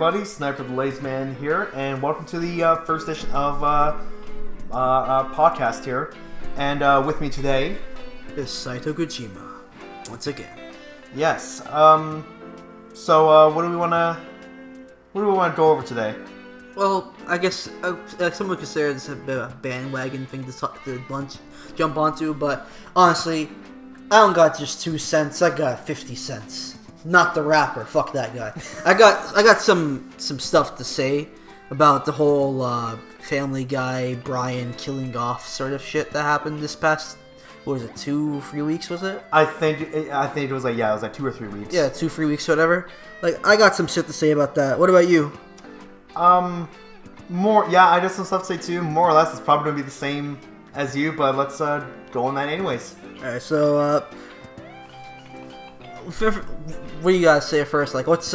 everybody, Snipertheladiesman here, and welcome to the first edition of podcast here. And with me today is Saito once again. Yes. So what do we want to go over today? Well, I guess someone could say it's a bit of a bandwagon thing to jump onto, but honestly, I don't got just 2 cents. I got 50 cents. Not the rapper. Fuck that guy. I got some stuff to say about the whole Family Guy Brian killing off sort of shit that happened this past. What was it? 2-3 weeks? Was it? I think it was like 2 or 3 weeks. Yeah, 2-3 weeks, whatever. Like, I got some shit to say about that. What about you? I got some stuff to say too. More or less, it's probably gonna be the same as you, but let's go on that anyways. All right, so what do you guys say first? Like, what's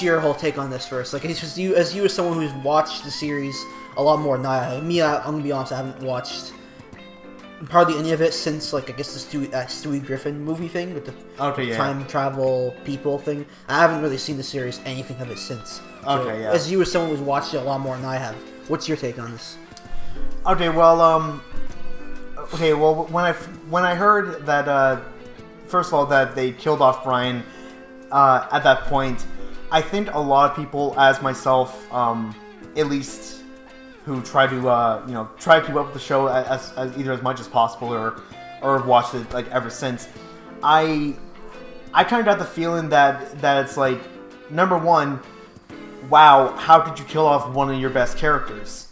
your whole take on this first? Like, it's just you as someone who's watched the series a lot more than I have. Me, I'm gonna be honest, I haven't watched hardly any of it since, like, I guess the Stewie Griffin movie thing with the time travel people thing. I haven't really seen the series, anything of it since. So, as you as someone who's watched it a lot more than I have, what's your take on this? When I heard that, first of all, that they killed off Brian, at that point, I think a lot of people, as myself, at least, who try to keep up with the show as either as much as possible or watched it like ever since, I kind of got the feeling that it's like, number one, wow, how could you kill off one of your best characters?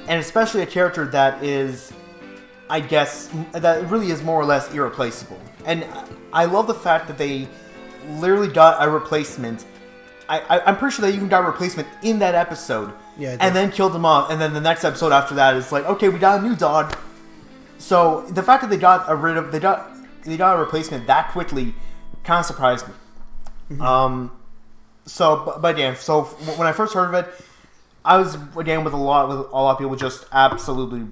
And especially a character that is, I guess, that really is more or less irreplaceable. And I love the fact that they literally got a replacement. I'm pretty sure they even got a replacement in that episode. Yeah, and then killed him off. And then the next episode after that is like, okay, we got a new dog. So the fact that they got a replacement that quickly kind of surprised me. Mm-hmm. So when I first heard of it, I was again with a lot of people just absolutely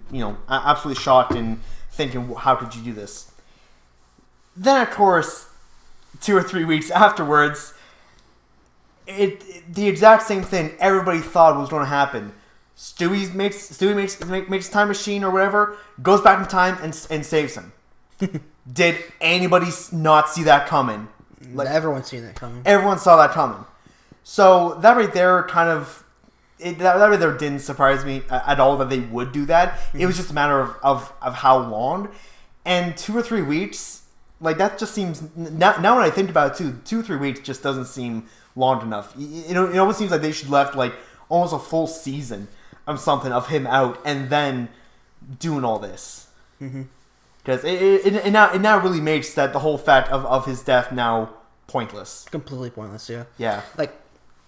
shocked and thinking, how could you do this? Then of course, 2 or 3 weeks afterwards, the exact same thing everybody thought was going to happen. Stewie makes time machine or whatever, goes back in time and saves him. Did anybody not see that coming? Like, everyone's seen that coming. Everyone saw that coming. So that right there that right there didn't surprise me at all that they would do that. Mm-hmm. It was just a matter of how long. And 2 or 3 weeks, like, that just seems, now when I think about it too, 2 or 3 weeks just doesn't seem long enough. It almost seems like they should left like almost a full season of something of him out and then doing all this. Because it now really makes that the whole fact of his death now pointless. Completely pointless, yeah. Yeah. Like,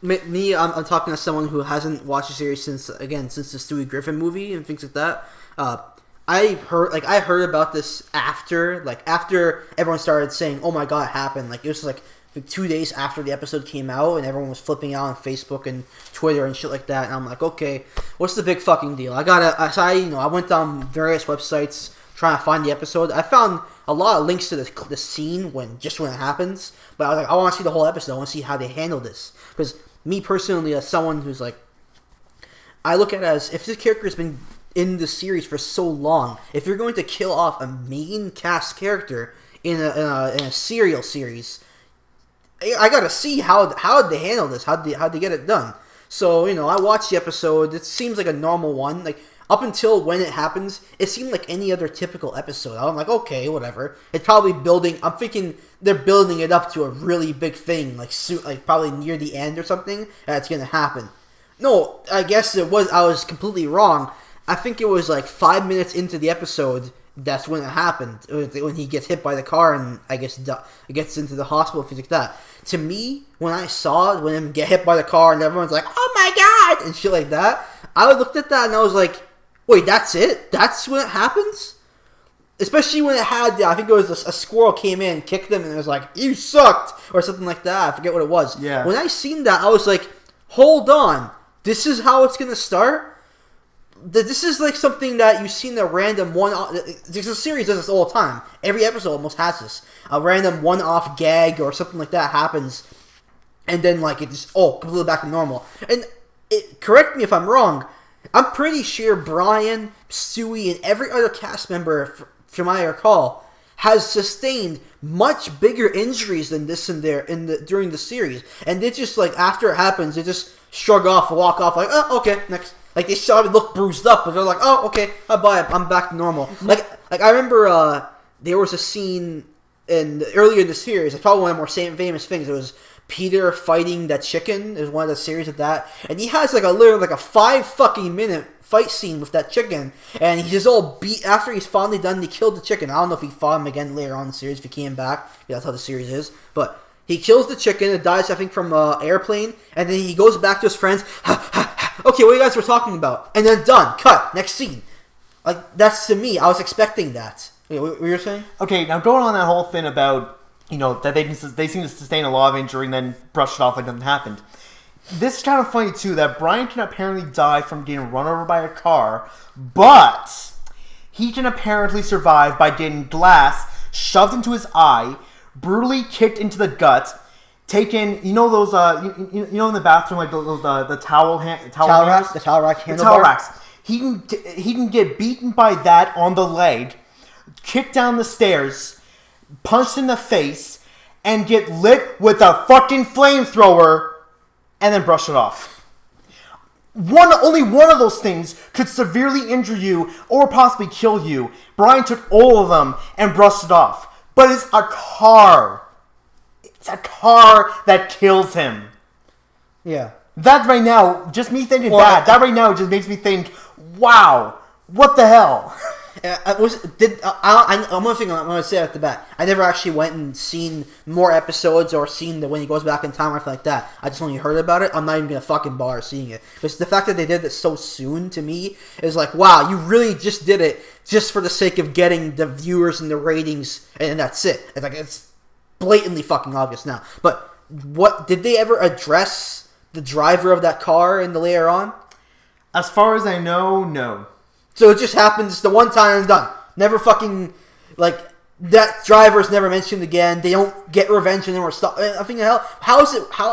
me, I'm talking to someone who hasn't watched the series since the Stewie Griffin movie and things like that. I heard about this after everyone started saying, "Oh my god, it happened!" Like, it was like 2 days after the episode came out, and everyone was flipping out on Facebook and Twitter and shit like that. And I'm like, okay, what's the big fucking deal? I went on various websites trying to find the episode. I found a lot of links to the scene when it happens, but I was like, I want to see the whole episode. I want to see how they handle this, because me personally, as someone who's like, I look at it as, if this character has been in the series for so long, if you're going to kill off a main cast character in a serial series, I gotta see how they handle this, how they get it done. So, I watched the episode. It seems like a normal one. Like, up until when it happens, it seemed like any other typical episode. I'm like, okay, whatever. It's probably building. I'm thinking they're building it up to a really big thing, like probably near the end or something. That's gonna happen. No, I guess it was. I was completely wrong. I think it was like 5 minutes into the episode. That's when it happened. When he gets hit by the car and I guess gets into the hospital, things like that. To me, when I saw him get hit by the car and everyone's like, "Oh my god!" and shit like that, I looked at that and I was like, "Wait, that's it? That's when it happens?" Especially when it had, I think it was a squirrel came in, kicked him, and it was like, "You sucked," or something like that. I forget what it was. Yeah. When I seen that, I was like, "Hold on, this is how it's gonna start." This is like something that you see in a random one-off. The series does this all the time. Every episode almost has this. A random one-off gag or something like that happens and then like it just completely back to normal. And correct me if I'm wrong. I'm pretty sure Brian, Stewie, and every other cast member, from what I recall, has sustained much bigger injuries than this during the series, and they just like after it happens, they just shrug off, walk off, like, oh, okay, next. Like they saw me look bruised up, but they're like, oh, okay, bye, I'm back to normal. Like I remember there was a scene earlier in the series. It's probably one of the more famous things. It was Peter fighting that chicken. It was one of the series of that, and he has like literally a 5 fucking minute fight scene with that chicken, and he's just all beat after he's finally done. He killed the chicken. I don't know if he fought him again later on in the series if he came back. Yeah, that's how the series is. But he kills the chicken. It dies, I think, from an airplane, and then he goes back to his friends. Okay, what you guys were talking about, and then done. Cut. Next scene. Like that's to me. I was expecting that. Wait, what were you saying? Okay, now going on that whole thing about that they seem to sustain a lot of injury and then brush it off like nothing happened. This is kind of funny, too, that Brian can apparently die from getting run over by a car, but he can apparently survive by getting glass shoved into his eye, brutally kicked into the gut, taken, those, in the bathroom, like those the towel racks? The towel rack handlebar? The towel racks. He can get beaten by that on the leg, kicked down the stairs, punched in the face, and get lit with a fucking flamethrower, and then brush it off. Only one of those things could severely injure you or possibly kill you. Brian took all of them and brushed it off. But it's a car. It's a car that kills him. Yeah. That right now, just me thinking that right now just makes me think, wow, what the hell? I'm one thing I'm going to say at the bat. I never actually went and seen more episodes or seen when he goes back in time or anything like that. I just only heard about it. I'm not even going to fucking bother seeing it. But the fact that they did it so soon to me is like, wow, you really just did it just for the sake of getting the viewers and the ratings, and that's it. It's like it's blatantly fucking obvious now. But what did they ever address the driver of that car in the later on? As far as I know, no. So it just happens the one time and done. Never fucking, like, that driver's never mentioned again. They don't get revenge on him or stuff. I think, how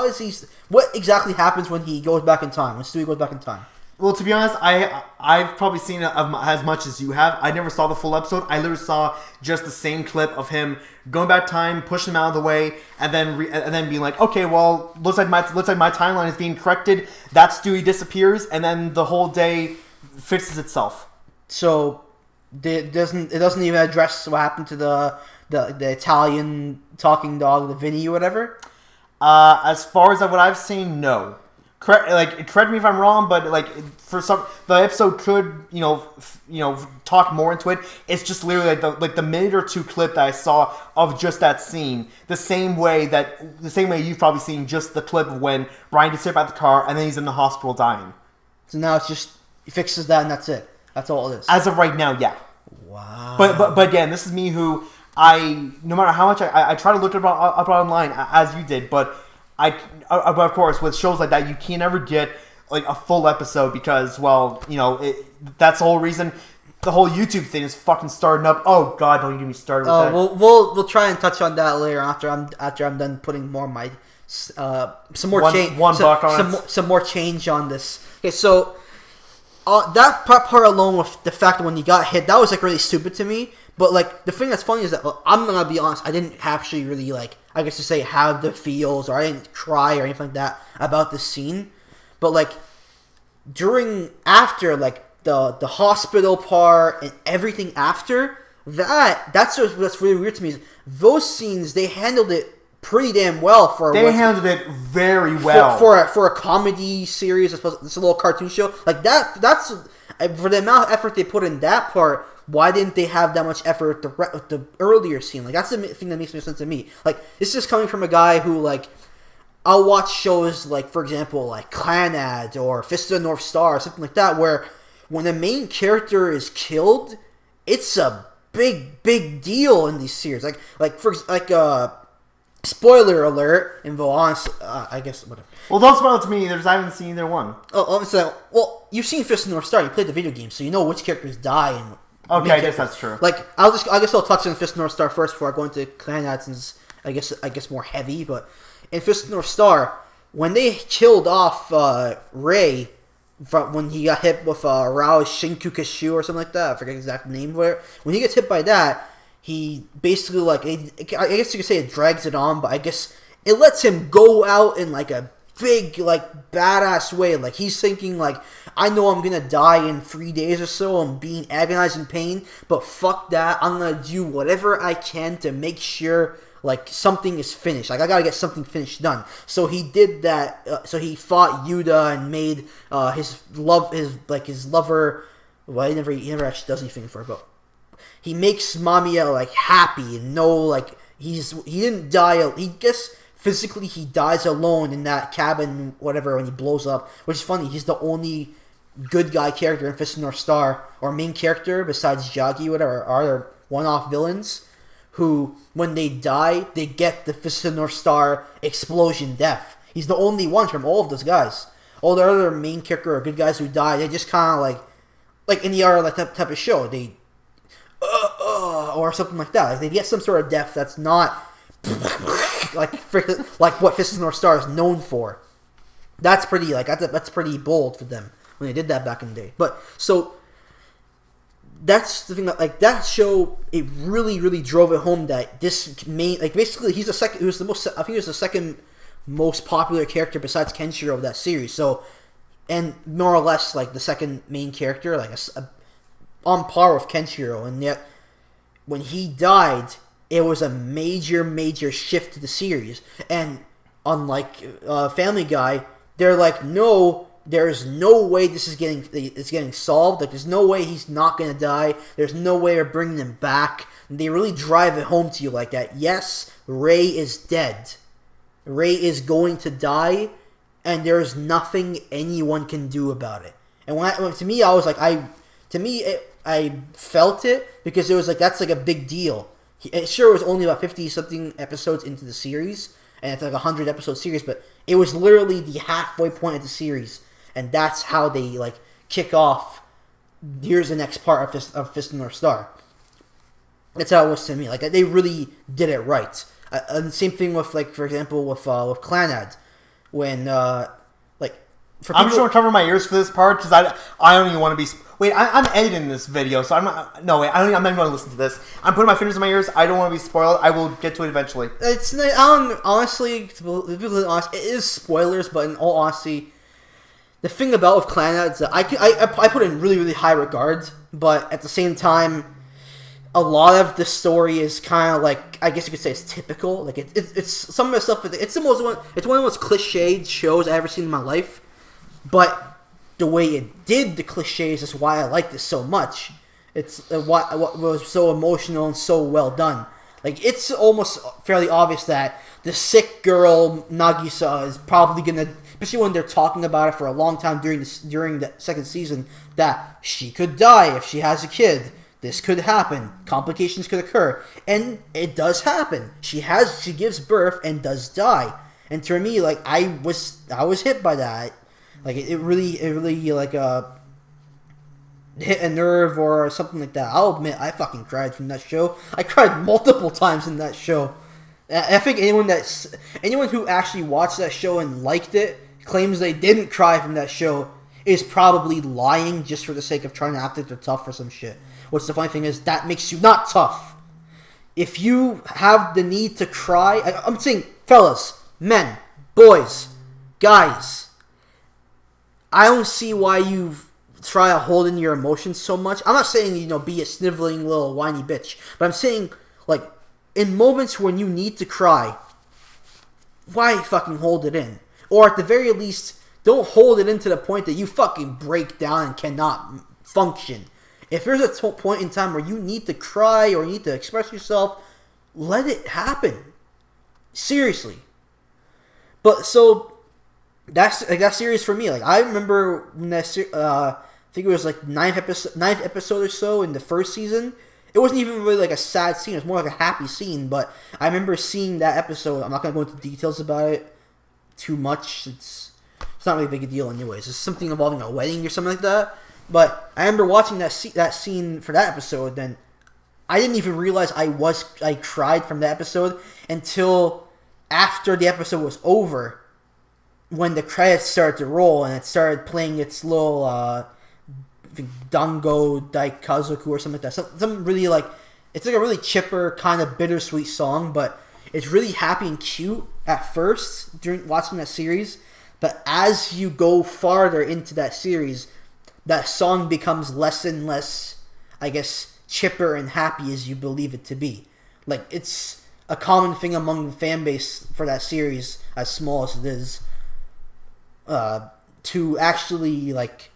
is he, what exactly happens when he goes back in time, when Stewie goes back in time? Well, to be honest, I've probably seen it as much as you have. I never saw the full episode. I literally saw just the same clip of him going back time, pushing him out of the way, and then being like, okay, well, looks like my timeline is being corrected. That Stewie disappears, and then the whole day fixes itself. So it doesn't even address what happened to the Italian talking dog, the Vinny or whatever? As far as what I've seen, no. Correct me if I'm wrong, but the episode could talk more into it. It's just literally the minute or two clip that I saw of just that scene. The same way you've probably seen just the clip of when Brian gets hit by the car and then he's in the hospital dying. So now it's just he fixes that and that's it. That's all it is. As of right now, yeah. Wow. But again, this is me who no matter how much I try to look up online as you did, but of course with shows like that you can never get like a full episode because that's the whole reason the whole YouTube thing is fucking starting up. Oh God, don't you get me started with that. We'll try and touch on that later after I'm done putting more of my some more change on this. Okay, so. That part alone with the fact that when he got hit, that was like really stupid to me. But like the thing that's funny is that I'm gonna be honest, I didn't actually really have the feels, or I didn't cry or anything like that about the scene. But like after the hospital part and everything after that's what's really weird to me is those scenes they handled it pretty damn well handled it very well for a comedy series. It's a little cartoon show like that. That's for the amount of effort they put in that part. Why didn't they have that much effort with the earlier scene? Like that's the thing that makes no sense to me. Like this is coming from a guy who I'll watch shows like, for example, like Clan Ads or Fist of the North Star or something like that, where when the main character is killed, it's a big deal in these series. Spoiler alert, and I guess whatever. Well, don't spoil it to me. I haven't seen either one. Well, you've seen Fist of the North Star. You played the video game, so you know which characters die. And okay, I guess that's true. I guess I'll touch on Fist of the North Star first before I go into Clan Ads, since I guess more heavy. But in Fist of the North Star, when they killed off Ray from when he got hit with Rao Shinkukushu or something like that, I forget the exact name of it. When he gets hit by that, he basically like I guess you could say it drags it on, but I guess it lets him go out in like a big like badass way. Like he's thinking like, I know I'm gonna die in 3 days or so. I'm being agonized in pain, but fuck that. I'm gonna do whatever I can to make sure like something is finished. Like I gotta get something finished done. So he did that. So he fought Yuda and made his lover. Well, he never actually does anything for her, but he makes Mamiya like happy and know like he didn't die. He guess physically he dies alone in that cabin, whatever, when he blows up. Which is funny. He's the only good guy character in Fist of the North Star, or main character besides Jagi, whatever, are one-off villains who, when they die, they get the Fist of the North Star explosion death. He's the only one from all of those guys. All the other main character or good guys who die, they just kind of like any other like type of show, they or something like that. Like they get some sort of death that's not like what Fist of the North Star is known for. That's pretty that's pretty bold for them when they did that back in the day. But so that's the thing that like that show, it really drove it home that this main like basically he's the second. He was the most. I think he was the second most popular character besides Kenshiro of that series. So and more or less like the second main character, like on par with Kenshiro, and yet when he died, it was a major shift to the series. And unlike Family Guy, they're like, no, there's no way it's getting solved. Like, there's no way he's not gonna die. There's no way we're bringing him back. And they really drive it home to you like that. Yes, Ray is dead. Ray is going to die, and there's nothing anyone can do about it. And to me, I was like, I felt it because it was like that's like a big deal. Sure, it was only about 50-something episodes into the series, and it's like a 100-episode series, but it was literally the halfway point of the series, and that's how they like kick off. Here's the next part of Fist of the North Star. That's how it was to me. Like they really did it right. And the same thing with like, for example, with Clannad, when like for people, I'm just gonna cover my ears for this part because I don't even want to be. Wait, I'm editing this video, so I'm not. No, wait, I'm not even going to listen to this. I'm putting my fingers in my ears. I don't want to be spoiled. I will get to it eventually. It's honestly, to be honest, it is spoilers. But in all honesty, the thing about with Clannad is that I put it in really high regard, but at the same time, a lot of the story is kind of like, I guess you could say it's typical. Like it's some of the stuff. It's one of the most cliched shows I've ever seen in my life, but the way it did the cliches is why I liked it so much. It's what was so emotional and so well done. Like, it's almost fairly obvious that the sick girl Nagisa is probably gonna, especially when they're talking about it for a long time during the second season, that she could die if she has a kid. This could happen. Complications could occur, and it does happen. She gives birth and does die. And to me, like I was hit by that. Like it really like hit a nerve or something like that. I'll admit I fucking cried from that show. I cried multiple times in that show. I think anyone who actually watched that show and liked it claims they didn't cry from that show is probably lying just for the sake of trying to act like they're tough or some shit. What's the funny thing is that makes you not tough. If you have the need to cry, I'm saying fellas, men, boys, guys, I don't see why you try to hold in your emotions so much. I'm not saying, be a sniveling little whiny bitch. But I'm saying, like, in moments when you need to cry, why fucking hold it in? Or at the very least, don't hold it in to the point that you fucking break down and cannot function. If there's a point in time where you need to cry or you need to express yourself, let it happen. Seriously. But so that's like that series for me. Like I remember when that I think it was like ninth episode or so in the first season. It wasn't even really like a sad scene. It was more like a happy scene. But I remember seeing that episode. I'm not gonna go into details about it too much. It's not really a big deal anyways. It's something involving a wedding or something like that. But I remember watching that scene for that episode. Then I didn't even realize I cried from that episode until after the episode was over, when the credits started to roll and it started playing its little Dango Daikazoku or something like that. Some really like, it's like a really chipper kind of bittersweet song, but it's really happy and cute at first during watching that series. But as you go farther into that series, that song becomes less and less, I guess, chipper and happy as you believe it to be. Like, it's a common thing among the fan base for that series, as small as it is, to actually, like,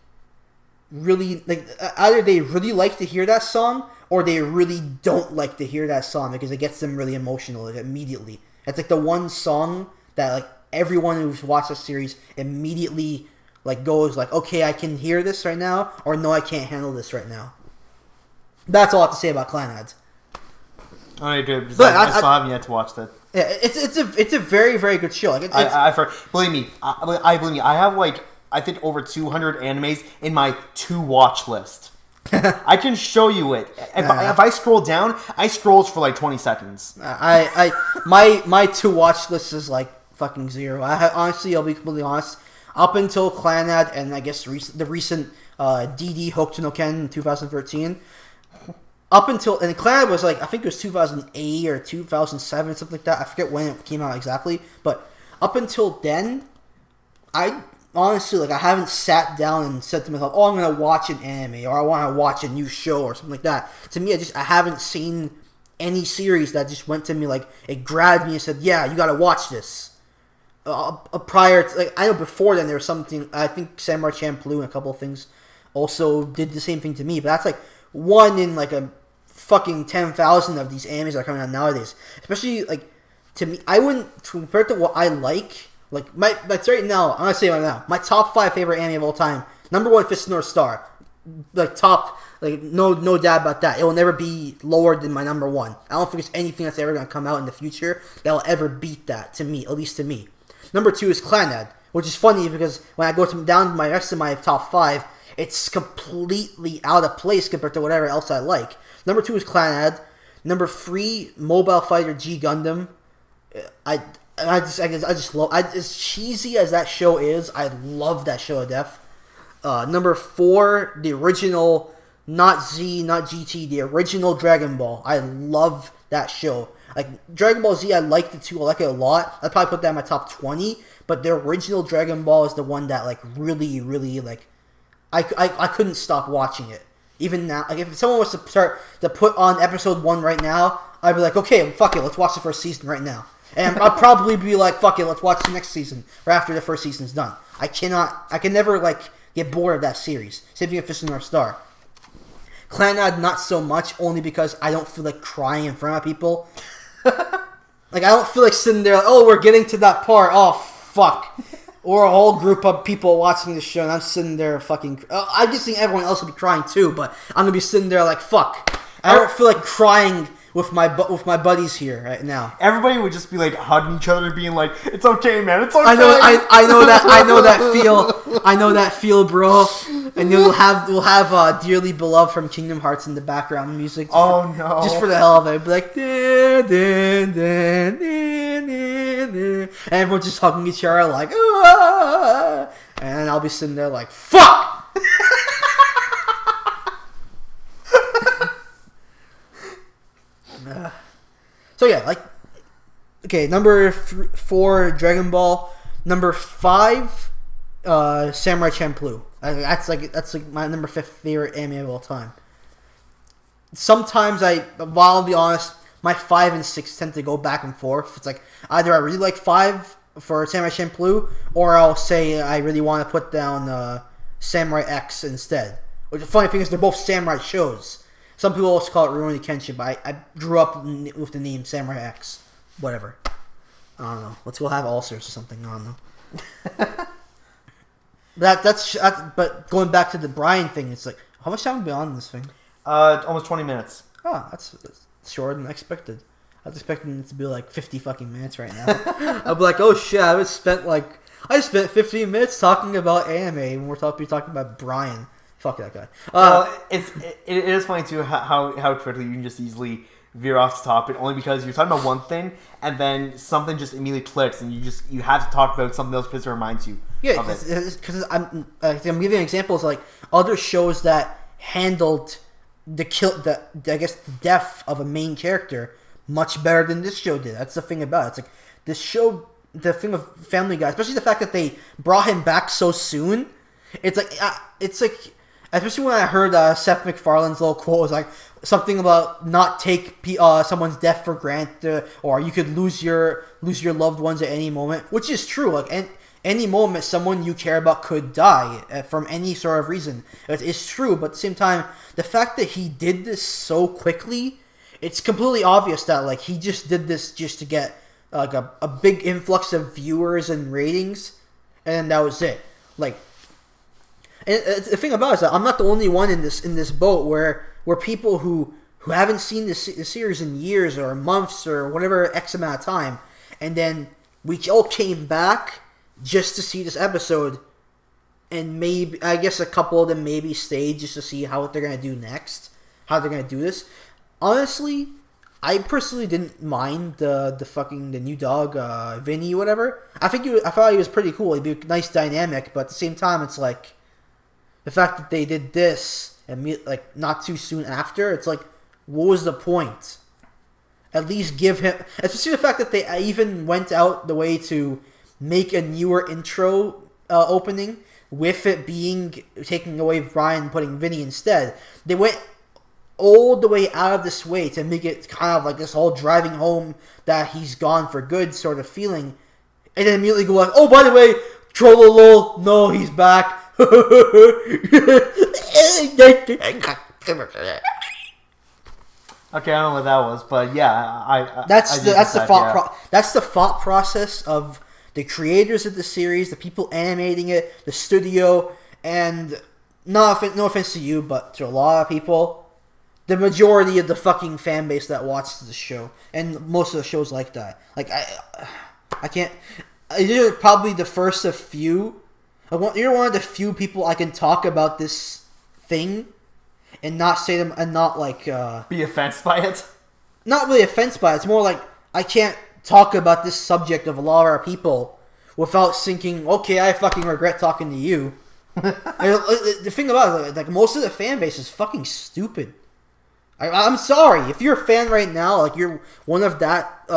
really, like, either they really like to hear that song, or they really don't like to hear that song, because it gets them really emotional immediately. It's like the one song that, like, everyone who's watched the series immediately, like, goes, like, okay, I can hear this right now, or no, I can't handle this right now. That's all I have to say about Clannad. I still haven't yet to watch that. Yeah, it's a very, very good show. Like, believe me, I have like, I think over 200 animes in my to watch list. I can show you it. If I scroll down, I scroll for like 20 seconds. My to watch list is like fucking zero. Honestly, I'll be completely honest. Up until Clannad and I guess the recent DD Hokuto no Ken in 2013. Up until, and Clannad was like, I think it was 2008 or 2007, something like that. I forget when it came out exactly. But up until then, I honestly, like, I haven't sat down and said to myself, oh, I'm going to watch an anime, or I want to watch a new show, or something like that. To me, I haven't seen any series that just went to me, like, it grabbed me and said, yeah, you got to watch this. Prior to, like, I know before then there was something, I think Samurai Champloo and a couple of things also did the same thing to me, but that's, like, one in, like, a fucking 10,000 of these animes that are coming out nowadays. Especially, like, to me, I wouldn't, compared to what I like right now, I'm gonna say right now, my top 5 favorite anime of all time, number 1, Fist of North Star. Like, top, like, no doubt about that. It will never be lower than my number 1. I don't think there's anything that's ever gonna come out in the future that will ever beat that, to me, at least to me. Number 2 is Clannad, which is funny because when I go down to my rest of my top 5, it's completely out of place compared to whatever else I like. Number 2 is Clannad. Number 3, Mobile Fighter G Gundam. I just love. As cheesy as that show is, I love that show to death. Number 4, the original, not Z, not GT, the original Dragon Ball. I love that show. Like, Dragon Ball Z, I liked it too. I like it a lot. I'd probably put that in my top 20. But the original Dragon Ball is the one that, like, really, really, like, I couldn't stop watching it. Even now, like, if someone was to start to put on episode 1 right now, I'd be like, okay, fuck it, let's watch the first season right now. And I'll probably be like, fuck it, let's watch the next season, or after the first season's done. I can never, like, get bored of that series. Same thing with Fist of North Star. Clannad, not so much, only because I don't feel like crying in front of people. Like, I don't feel like sitting there, like, oh, we're getting to that part, oh, fuck. Or a whole group of people watching this show, and I'm sitting there fucking... I just think everyone else will be crying too, but I'm gonna be sitting there like, fuck. I don't feel like crying with my buddies here right now. Everybody would just be like hugging each other, being like, "It's okay, man. It's okay." I know that feel, bro. And we'll have Dearly Beloved from Kingdom Hearts in the background music. Oh no! Just for the hell of it, it'd be like, and everyone's just hugging each other like, ah! And I'll be sitting there like, fuck. So yeah, like, okay, number 4, Dragon Ball. Number 5, Samurai Champloo. That's like my number 5 favorite anime of all time. Sometimes while I'll be honest, my 5 and 6 tend to go back and forth. It's like either I really like 5 for Samurai Champloo, or I'll say I really want to put down Samurai X instead. Which the funny thing is, they're both samurai shows. Some people also call it Rurouni Kenshin, but I grew up with the name Samurai X. Whatever. I don't know. Let's go have ulcers or something. I don't know. But going back to the Brian thing, it's like, how much time have we been on this thing? Almost 20 minutes. Oh, that's shorter than I expected. I was expecting it to be like 50 fucking minutes right now. I'd be like, oh shit, I spent 15 minutes talking about anime when we're talking about Brian. Fuck that guy. It is funny too how quickly you can just easily veer off the topic only because you're talking about one thing and then something just immediately clicks and you have to talk about something else because it reminds you of it. Because I'm giving examples like other shows that handled the death of a main character much better than this show did. That's the thing about it. It's like this show, the thing of Family Guy, especially the fact that they brought him back so soon. It's like especially when I heard Seth MacFarlane's little quote was like something about not take someone's death for granted, or you could lose your loved ones at any moment, which is true. Like any moment, someone you care about could die from any sort of reason. It's true, but at the same time, the fact that he did this so quickly, it's completely obvious that like he just did this just to get like a big influx of viewers and ratings, and that was it. Like, and the thing about it is that I'm not the only one in this boat where people who haven't seen this series in years or months or whatever X amount of time, and then we all came back just to see this episode, and maybe I guess a couple of them maybe stayed just to see how what they're gonna do next, how they're gonna do this. Honestly, I personally didn't mind the new dog, Vinny, whatever. I thought he was pretty cool. He'd be a nice dynamic, but at the same time, it's like the fact that they did this and like not too soon after. It's like, what was the point? At least give him, especially the fact that they even went out the way to make a newer intro opening with it being taking away Brian, putting Vinny instead. They went all the way out of this way to make it kind of like this whole driving home that he's gone for good sort of feeling, and then immediately go like, oh, by the way, trollolol, no, he's back. Okay, I don't know what that was, but yeah, that's the thought process of the creators of the series, the people animating it, the studio, and no offense to you, but to a lot of people, the majority of the fucking fan base that watches the show, and most of the shows like that. Like I can't. You're probably the first of few. You're one of the few people I can talk about this thing and not say them and not like be offended by it. Not really offended by it. It's more like I can't talk about this subject of a lot of our people without thinking, okay, I fucking regret talking to you. The thing about it, like most of the fan base is fucking stupid. I'm sorry if you're a fan right now, like you're one of that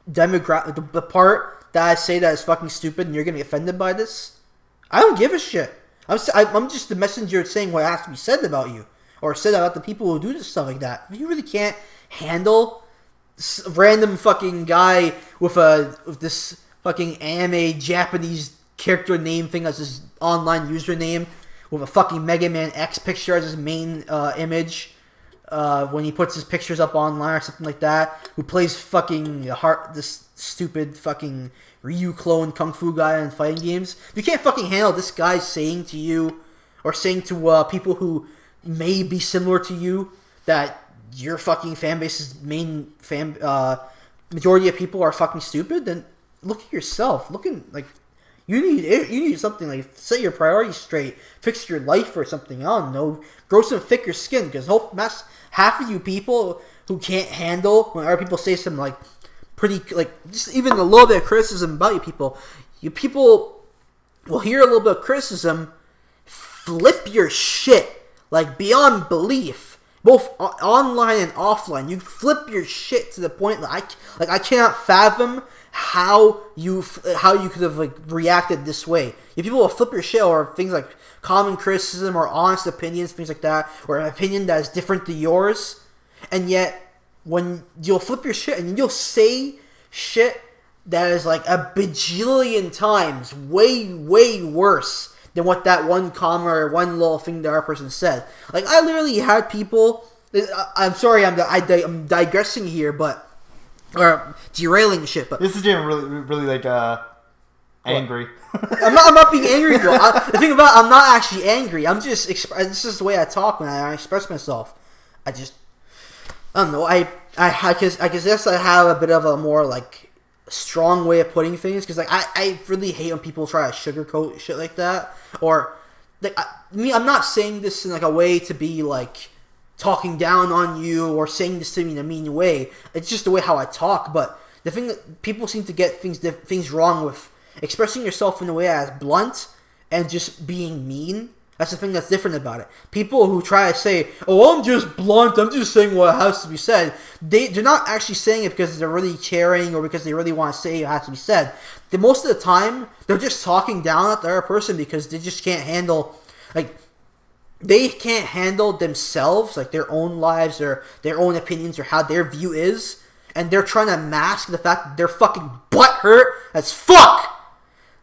demographic, the part that I say that is fucking stupid, and you're gonna be offended by this. I don't give a shit. I'm just the messenger saying what has to be said about you, or said about the people who do this stuff like that. If you really can't handle random fucking guy with this fucking anime Japanese character name thing as his online username, with a fucking Mega Man X picture as his main image, when he puts his pictures up online or something like that, who plays fucking this stupid fucking Ryu clone Kung Fu guy in fighting games. You can't fucking handle this guy saying to you, or saying to people who may be similar to you, that your fucking fan base's main majority of people are fucking stupid. Then look at yourself. You need something like set your priorities straight, fix your life or something. I don't know, grow some thicker skin, because half of you people who can't handle when other people say some like pretty like just even a little bit of criticism about you people will hear a little bit of criticism, flip your shit like beyond belief, both online and offline. You flip your shit to the point that I cannot fathom how you could have like reacted this way. If people will flip your shit or things like common criticism or honest opinions, things like that, or an opinion that is different to yours, and yet when you'll flip your shit and you'll say shit that is like a bajillion times way worse than what that one comment or one little thing that our person said. Like I literally had people. I'm sorry, I'm digressing here, but. Or derailing shit, but this is getting really like angry. I'm not being angry though. The thing about I'm not actually angry. I'm just this is the way I talk when I express myself. I don't know. I guess I have a bit of a more like strong way of putting things, because like I really hate when people try to sugarcoat shit like that, or like I'm not saying this in like a way to be like talking down on you or saying this to me in a mean way. It's just the way how I talk. But the thing that people seem to get things wrong with expressing yourself in a way as blunt and just being mean. That's the thing that's different about it. People who try to say, "Oh, I'm just blunt. I'm just saying what has to be said." They're not actually saying it because they're really caring or because they really want to say it has to be said. Most of the time, they're just talking down at the other person because they just can't handle, like, they can't handle themselves, like their own lives or their own opinions or how their view is, and they're trying to mask the fact that they're fucking butthurt as fuck.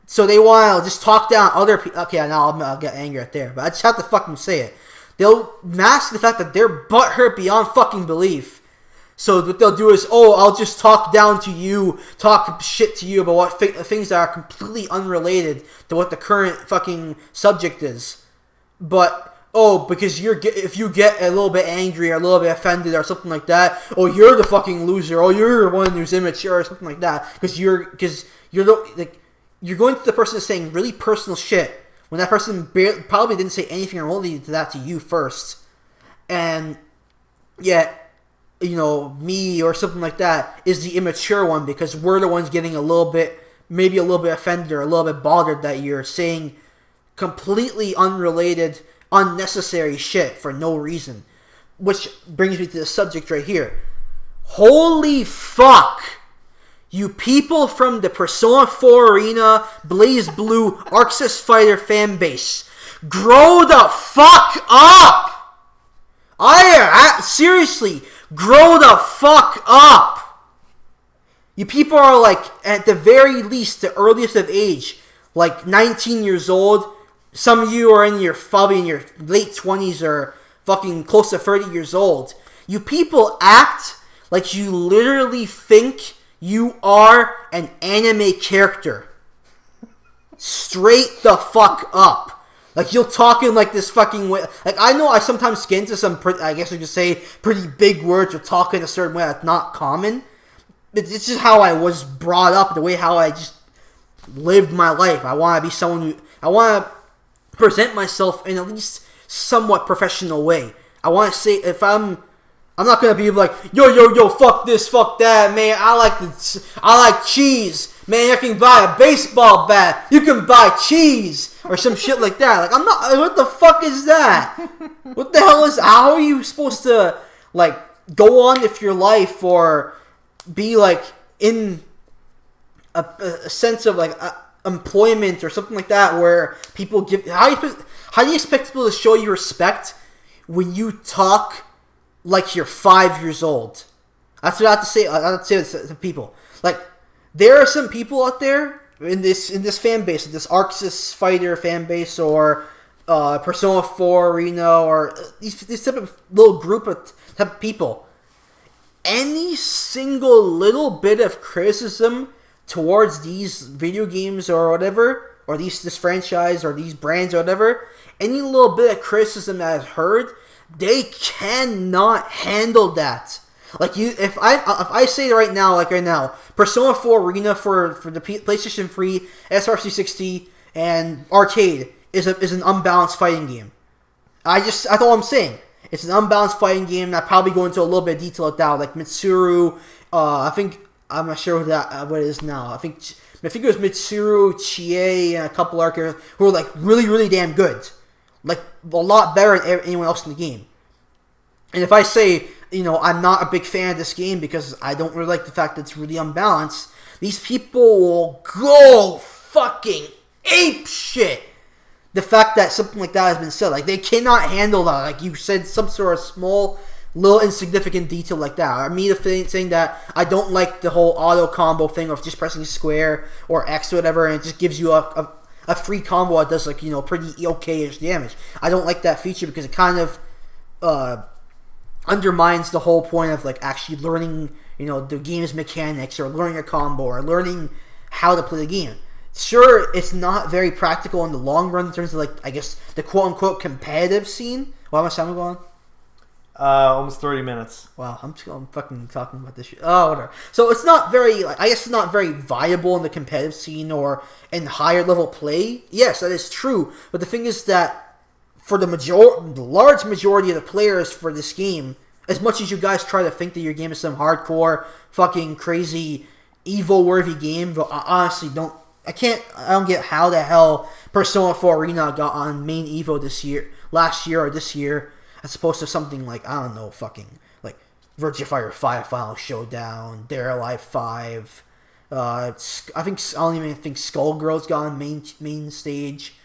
So they want to just talk down other people. Okay, now I'll get angry at there, but I just have to fucking say it. They'll mask the fact that they're butthurt beyond fucking belief. So what they'll do is, oh, I'll just talk down to you, talk shit to you about what things that are completely unrelated to what the current fucking subject is. But, oh, because if you get a little bit angry or a little bit offended or something like that, oh, you're the fucking loser, oh, you're the one who's immature or something like that, because you're going to the person that's saying really personal shit when that person probably didn't say anything related to that to you first. And yet, me or something like that is the immature one because we're the ones getting maybe a little bit offended or a little bit bothered that you're saying completely unrelated, unnecessary shit for no reason. Which brings me to the subject right here. Holy fuck! You people from the Persona 4 Arena, BlazBlue, Arxis Fighter fanbase, grow the fuck up! Seriously, grow the fuck up! You people are like, at the very least, the earliest of age, like 19 years old. Some of you are probably in your late 20s or fucking close to 30 years old. You people act like you literally think you are an anime character. Straight the fuck up. Like, you're talking like this fucking way. Like, I know I sometimes get into some, I guess we could say, pretty big words or talk in a certain way that's not common. It's just how I was brought up, the way how I just lived my life. I want to be someone who, I want to present myself in at least somewhat professional way. I want to say, if I'm not gonna be like, yo, fuck this, fuck that, man. I like cheese, man. I can buy a baseball bat. You can buy cheese or some shit like that. Like, I'm not. What the fuck is that? What the hell is? How are you supposed to like go on with your life or be like in a sense of like employment or something like that where people give? How do you expect people to show you respect when you talk like you're 5 years old? That's what I have to say. I have to say to people. Like, there are some people out there in this fan base, this Arxis Fighter fan base, or Persona 4 Arena, or these type of little group of type of people. Any single little bit of criticism towards these video games or whatever, or this franchise or these brands or whatever, any little bit of criticism that is heard, they cannot handle that. Like, if I say right now, Persona 4 Arena for the PlayStation 3, SR360, and Arcade is an unbalanced fighting game. That's all I'm saying. It's an unbalanced fighting game, and I'll probably go into a little bit of detail of that. Like Mitsuru, I'm not sure what it is now. I think it was Mitsuru, Chie, and a couple other characters who are like really, really damn good. Like, a lot better than anyone else in the game. And if I say, I'm not a big fan of this game because I don't really like the fact that it's really unbalanced, these people will go fucking ape shit. The fact that something like that has been said. Like, they cannot handle that. Like, you said some sort of small, little insignificant detail like that. Or me saying that I don't like the whole auto combo thing of just pressing square or X or whatever, and it just gives you a free combo that does, like, pretty okay-ish damage. I don't like that feature because it kind of undermines the whole point of, like, actually learning, the game's mechanics, or learning a combo, or learning how to play the game. Sure, it's not very practical in the long run in terms of, like, I guess, the quote-unquote competitive scene. Why am I sounding going on? Almost 30 minutes. Wow, I'm fucking talking about this shit. Oh, whatever. So it's not very, I guess it's not very viable in the competitive scene or in higher level play. Yes, that is true. But the thing is that for the large majority of the players for this game, as much as you guys try to think that your game is some hardcore, fucking crazy, Evo-worthy game, but I honestly don't get how the hell Persona 4 Arena got on main Evo last year or this year, as opposed to something like, I don't know, fucking, like, Virtua Fighter 5 Final Showdown, Dare Alive 5, I don't even think Skullgirls got on main stage,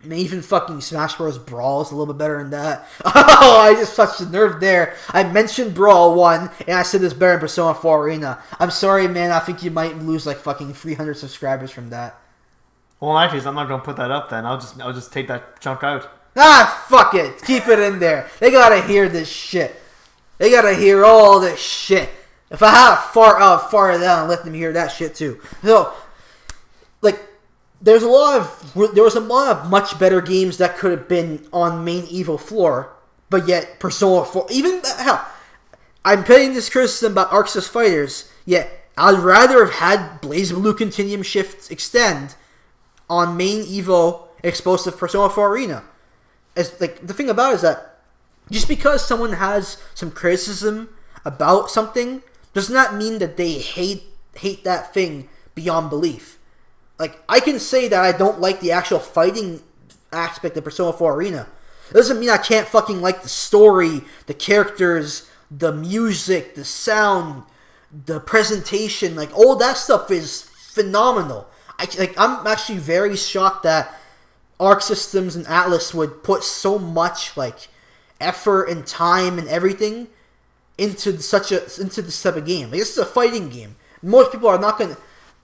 even fucking Smash Bros. Brawl is a little bit better than that. Oh, I just touched the nerve there. I mentioned Brawl 1, and I said it's better than Persona 4 Arena. I'm sorry, man. I think you might lose like fucking 300 subscribers from that. Well, in that case, I'm not gonna put that up then. I'll just take that chunk out. Ah, fuck it. Keep it in there. They gotta hear this shit. They gotta hear all this shit. If I had far down, let them hear that shit too. So, like, there was a lot of much better games that could have been on main Evo floor, but yet Persona 4, even hell, I'm putting this criticism about Arc Sys Fighters, yet I'd rather have had BlazBlue Continuum Shift Extend on main Evo exposed to Persona 4 Arena. As like the thing about it is that just because someone has some criticism about something does not mean that they hate that thing beyond belief. Like, I can say that I don't like the actual fighting aspect of Persona 4 Arena. It doesn't mean I can't fucking like the story, the characters, the music, the sound, the presentation. Like, all that stuff is phenomenal. I'm actually very shocked that Arc Systems and Atlas would put so much, like, effort and time and everything into this type of game. Like, this is a fighting game. Most people are not gonna,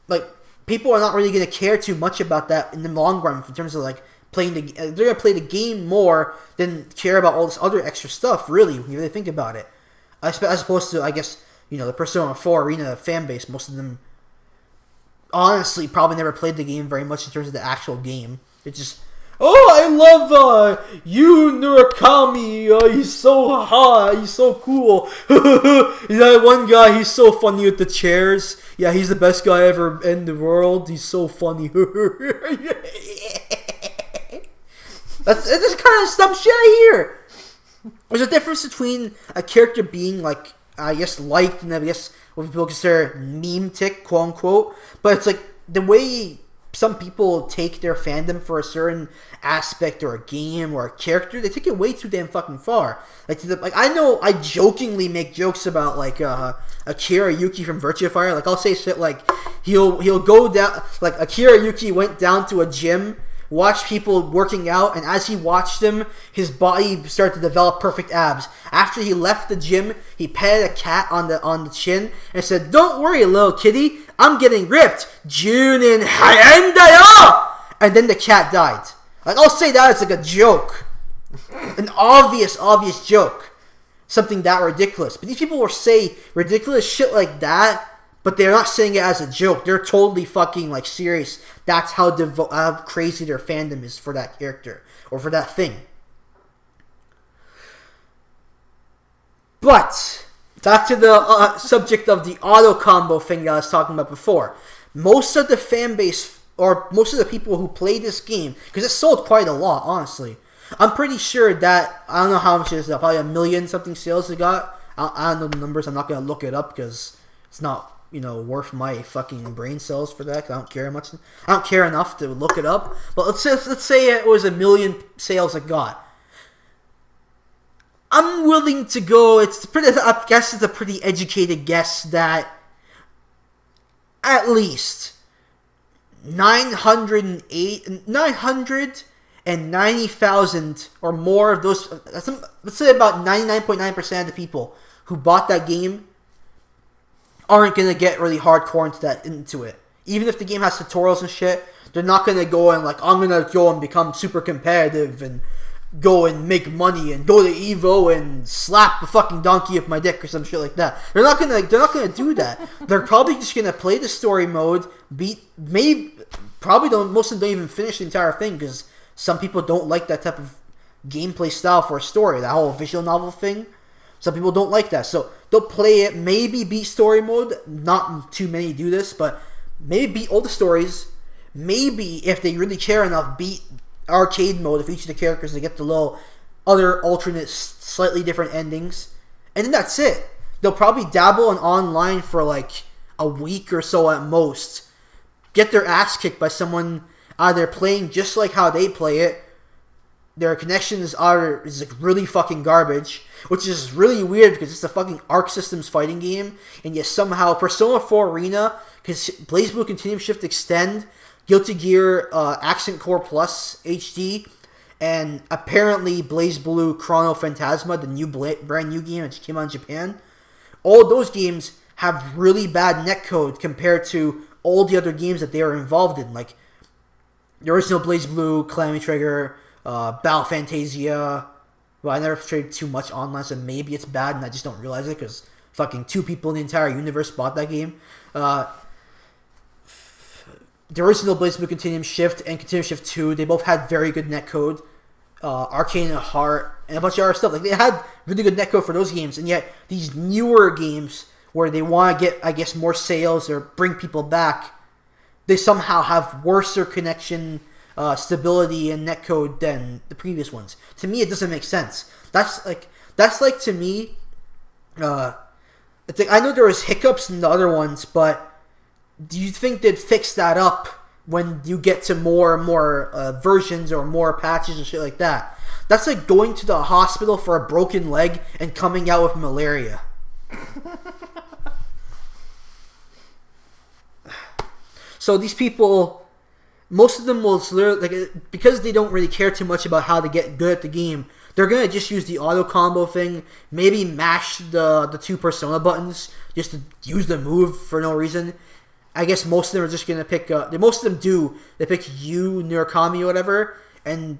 like, people are not really going to care too much about that in the long run in terms of, like, playing the... They're going to play the game more than care about all this other extra stuff, really, when you really think about it. As opposed to, I guess, you know, the Persona 4 Arena fan base, most of them honestly probably never played the game very much in terms of the actual game. It's just, oh, I love Yu Murakami. He's so hot. He's so cool. That one guy, he's so funny with the chairs. Yeah, he's the best guy ever in the world. He's so funny. That's kind of some shit I hear. There's a difference between a character being, like, I guess, liked, and I guess what people consider meme-tic, quote-unquote. But it's like, the way some people take their fandom for a certain aspect or a game or a character, they take it way too damn fucking far. Like I know I jokingly make jokes about, like, Akira Yuki from Virtua Fighter. Like, I'll say shit like, he'll go down, like, Akira Yuki went down to a gym, watched people working out, and as he watched them, his body started to develop perfect abs. After he left the gym, he petted a cat on the chin and said, "Don't worry, little kitty, I'm getting ripped. Junin Hayendayo!" And then the cat died. Like, I'll say that as like a joke. An obvious joke. Something that ridiculous. But these people will say ridiculous shit like that, but they're not saying it as a joke. They're totally fucking, like, serious. That's how crazy their fandom is for that character. Or for that thing. But, back to the subject of the auto combo thing that I was talking about before. Most of the fan base, or most of the people who play this game, because it sold quite a lot, honestly. I'm pretty sure that, I don't know how much it is, probably 1 million something sales it got. I don't know the numbers. I'm not going to look it up because it's not, you know, worth my fucking brain cells for that. I don't care much. I don't care enough to look it up. But let's say it was 1 million sales it got. I'm willing to go. I guess it's a pretty educated guess that at least 990,000 or more of those. Let's say about 99.9% of the people who bought that game aren't gonna get really hardcore into it. Even if the game has tutorials and shit, they're not gonna go and, like, I'm gonna go and become super competitive and go and make money and go to Evo and slap the fucking donkey with my dick or some shit like that. They're not gonna do that. They're probably just gonna play the story mode, most of them don't even finish the entire thing because some people don't like that type of gameplay style for a story, that whole visual novel thing. Some people don't like that, so they'll play it, maybe beat story mode. Not too many do this, but maybe beat all the stories. Maybe, if they really care enough, beat arcade mode for each of the characters to get the little other alternate, slightly different endings, and then that's it. They'll probably dabble in online for like a week or so at most, get their ass kicked by someone either playing just like how they play it. Their connections is like really fucking garbage, which is really weird because it's a fucking Arc Systems fighting game, and yet somehow Persona 4 Arena, BlazBlue Continuum Shift Extend, Guilty Gear Accent Core Plus HD, and apparently BlazBlue Chrono Phantasma, the new brand new game that just came out in Japan. All those games have really bad netcode compared to all the other games that they are involved in, like the original BlazBlue, Calamity Trigger, Battle Fantasia. Well, I never played too much online, so maybe it's bad and I just don't realize it because fucking 2 people in the entire universe bought that game. The original BlazBlue Continuum Shift and Continuum Shift 2, they both had very good netcode. Arcane and Heart, and a bunch of other stuff. Like, they had really good netcode for those games, and yet these newer games where they want to get, I guess, more sales or bring people back, they somehow have worser connection stability and netcode than the previous ones. To me, it doesn't make sense. That's like to me. It's like, I know there was hiccups in the other ones, but do you think they'd fix that up when you get to more and more versions or more patches and shit like that? That's like going to the hospital for a broken leg and coming out with malaria. So these people, most of them will literally, like, because they don't really care too much about how to get good at the game, they're gonna just use the auto combo thing, maybe mash the 2 Persona buttons just to use the move for no reason. I guess most of them are just gonna pick. Most of them do. They pick Yu, Murakami, or whatever, and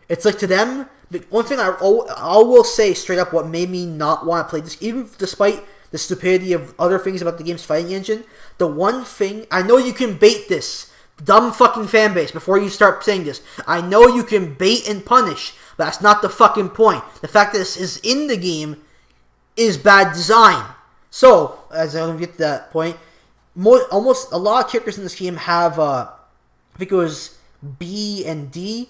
it's like, to them, the one thing I will say straight up, what made me not want to play this, even despite the stupidity of other things about the game's fighting engine, the one thing, I know you can bait this dumb fucking fanbase before you start saying this. I know you can bait and punish, but that's not the fucking point. The fact that this is in the game is bad design. So, as I get to that point, almost a lot of characters in this game have, I think it was B and D,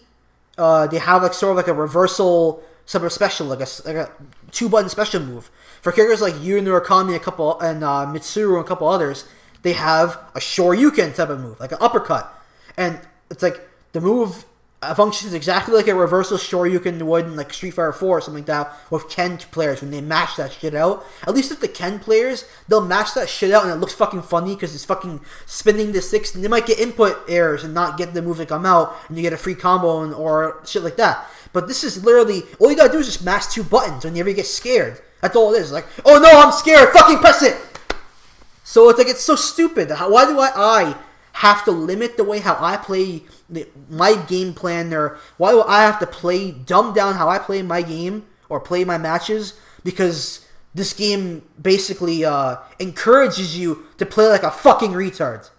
they have like sort of like a reversal super special, like a 2-button special move. For characters like Yu, Murakami, and Mitsuru and a couple others, they have a Shoryuken type of move, like an uppercut. And it's like, the move functions exactly like a reversal Shoryuken would in like Street Fighter 4 or something like that with Ken players when they mash that shit out. At least with the Ken players, they'll mash that shit out and it looks fucking funny because it's fucking spinning the sticks, and they might get input errors and not get the move to come out, and you get a free combo or shit like that. But this is literally, all you gotta do is just mash 2 buttons whenever you get scared. That's all it is. Like, oh no, I'm scared, fucking press it! So it's like, it's so stupid. Why do I have to limit the way how I play my game plan, or why do I have to dumb down how I play my game or play my matches, because this game basically encourages you to play like a fucking retard?